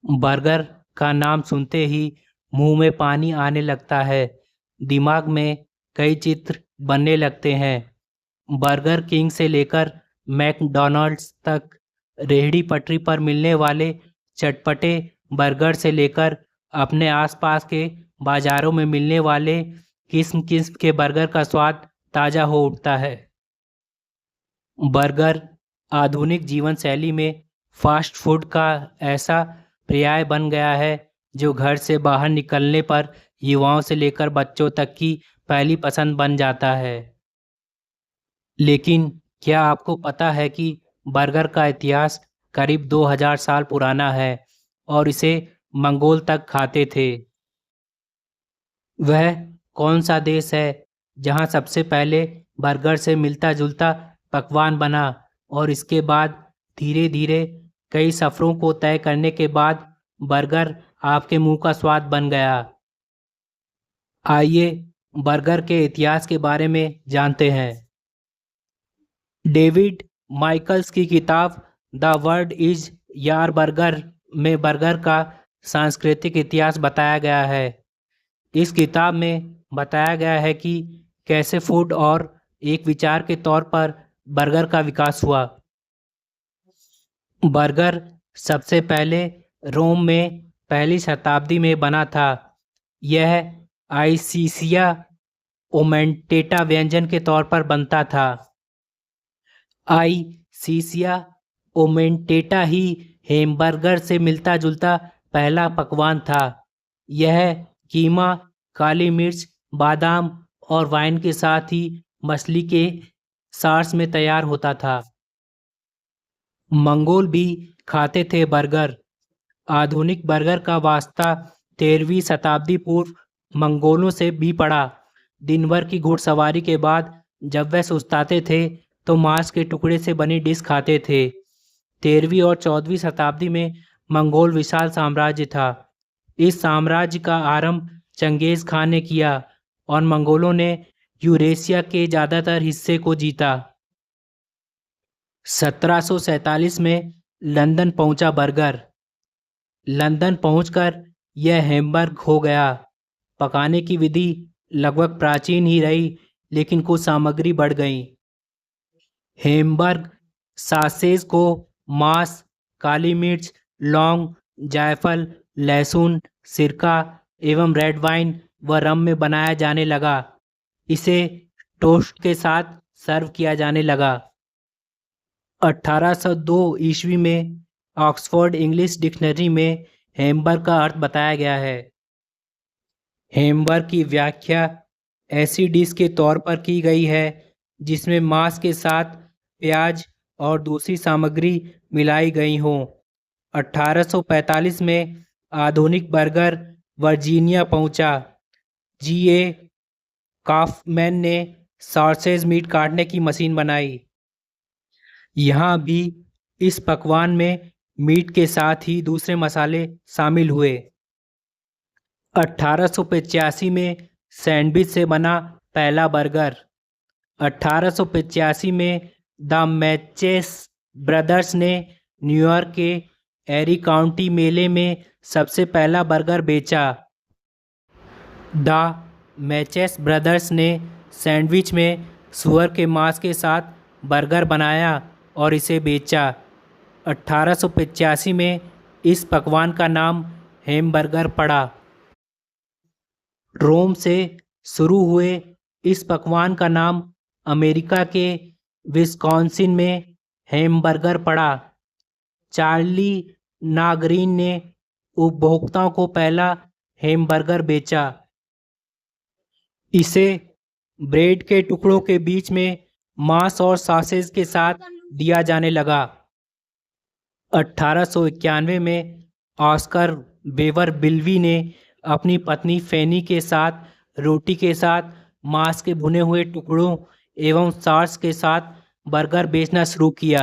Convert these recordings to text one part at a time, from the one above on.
Burger का नाम सुनते ही मुंह में पानी आने लगता है। दिमाग में कई चित्र बनने लगते हैं। बर्गर किंग से लेकर मैकडॉनल्ड्स तक, रेहड़ी पटरी पर मिलने वाले चटपटे बर्गर से लेकर अपने आसपास के बाजारों में मिलने वाले किस्म किस्म के बर्गर का स्वाद ताज़ा हो उठता है। बर्गर आधुनिक जीवन शैली में फास्ट फूड का ऐसा पर्याय बन गया है जो घर से बाहर निकलने पर युवाओं से लेकर बच्चों तक की पहली पसंद बन जाता है। लेकिन क्या आपको पता है कि बर्गर का इतिहास करीब 2000 साल पुराना है और इसे मंगोल तक खाते थे। वह कौन सा देश है जहां सबसे पहले बर्गर से मिलता जुलता पकवान बना और इसके बाद धीरे धीरे कई सफ़रों को तय करने के बाद बर्गर आपके मुंह का स्वाद बन गया। आइए बर्गर के इतिहास के बारे में जानते हैं। डेविड माइकल्स की किताब द वर्ल्ड इज यार बर्गर में बर्गर का सांस्कृतिक इतिहास बताया गया है। इस किताब में बताया गया है कि कैसे फूड और एक विचार के तौर पर बर्गर का विकास हुआ। बर्गर सबसे पहले रोम में पहली शताब्दी में बना था। यह आइसिसिया ओमेंटेटा व्यंजन के तौर पर बनता था। आइसिसिया ओमेंटेटा ही हैमबर्गर से मिलता जुलता पहला पकवान था। यह कीमा, काली मिर्च, बादाम और वाइन के साथ ही मछली के सॉस में तैयार होता था। मंगोल भी खाते थे बर्गर। आधुनिक बर्गर का वास्ता 13वीं शताब्दी पूर्व मंगोलों से भी पड़ा। दिन भर की घुड़सवारी के बाद जब वह सुस्ताते थे तो मांस के टुकड़े से बनी डिश खाते थे। 13वीं और 14वीं शताब्दी में मंगोल विशाल साम्राज्य था। इस साम्राज्य का आरंभ चंगेज खान ने किया और मंगोलों ने यूरेशिया के ज़्यादातर हिस्से को जीता। 1747 में लंदन पहुंचा बर्गर। लंदन पहुंचकर यह हैम्बर्ग हो गया। पकाने की विधि लगभग प्राचीन ही रही, लेकिन कुछ सामग्री बढ़ गई। हैम्बर्ग सॉसेज को मांस, काली मिर्च, लौंग, जायफल, लहसुन, सिरका एवं रेड वाइन व रम में बनाया जाने लगा। इसे टोस्ट के साथ सर्व किया जाने लगा। 1802 ईस्वी में ऑक्सफोर्ड इंग्लिश डिक्शनरी में हैम्बर्ग का अर्थ बताया गया है। हैम्बर्ग की व्याख्या ऐसी डिश के तौर पर की गई है जिसमें मांस के साथ प्याज और दूसरी सामग्री मिलाई गई हों। 1845 में आधुनिक बर्गर वर्जीनिया पहुंचा। जी.ए. काफमैन ने सॉसेज मीट काटने की मशीन बनाई। यहाँ भी इस पकवान में मीट के साथ ही दूसरे मसाले शामिल हुए। 1885 में सैंडविच से बना पहला बर्गर। 1885 में द मैचेस ब्रदर्स ने न्यूयॉर्क के एरी काउंटी मेले में सबसे पहला बर्गर बेचा। द मैचेस ब्रदर्स ने सैंडविच में सुअर के मांस के साथ बर्गर बनाया और इसे बेचा। 1885 में इस पकवान का नाम हैमबर्गर पड़ा। रोम से शुरू हुए इस पकवान का नाम अमेरिका के विस्कॉन्सिन में हैमबर्गर पड़ा। चार्ली नागरिन ने उपभोक्ताओं को पहला हैमबर्गर बेचा। इसे ब्रेड के टुकड़ों के बीच में मांस और सॉसेज के साथ दिया जाने लगा। 1891 में ऑस्कर बेवर बिल्वी ने अपनी पत्नी फैनी के साथ रोटी के साथ मांस के भुने हुए टुकड़ों एवं सॉस के साथ बर्गर बेचना शुरू किया।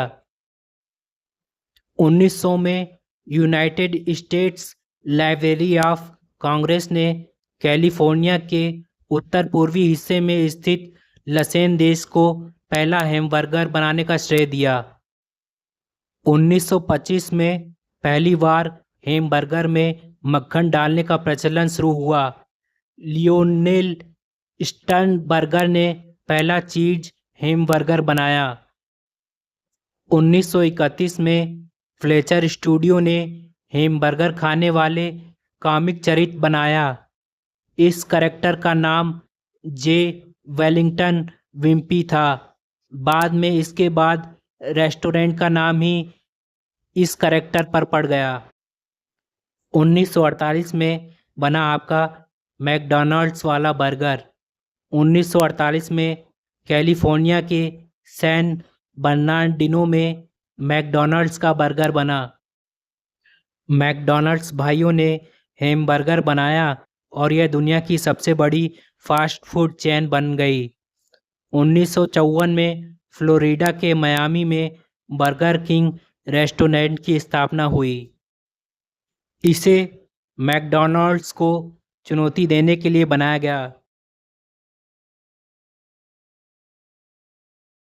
1900 में United states library of Congress ने कैलिफोर्निया के उत्तर पूर्वी हिस्से में स्थित लसेन देश को पहला हैमबर्गर बनाने का श्रेय दिया। 1925 में पहली बार हैमबर्गर में मक्खन डालने का प्रचलन शुरू हुआ। लियोनेल स्टर्नबर्गर ने पहला चीज हैमबर्गर बनाया। 1931 में फ्लेचर स्टूडियो ने हैमबर्गर खाने वाले कॉमिक चरित्र बनाया। इस कैरेक्टर का नाम जे वेलिंगटन विम्पी था। बाद में इसके बाद रेस्टोरेंट का नाम ही इस कैरेक्टर पर पड़ गया। 1948 में बना आपका मैकडॉनल्ड्स वाला बर्गर। 1948 में कैलिफोर्निया के सैन बर्नार्डिनो में मैकडॉनल्ड्स का बर्गर बना। मैकडॉनल्ड्स भाइयों ने हैमबर्गर बनाया और यह दुनिया की सबसे बड़ी फास्ट फूड चेन बन गई। 1954 में फ्लोरिडा के मियामी में बर्गर किंग रेस्टोरेंट की स्थापना हुई। इसे मैकडॉनल्ड्स को चुनौती देने के लिए बनाया गया।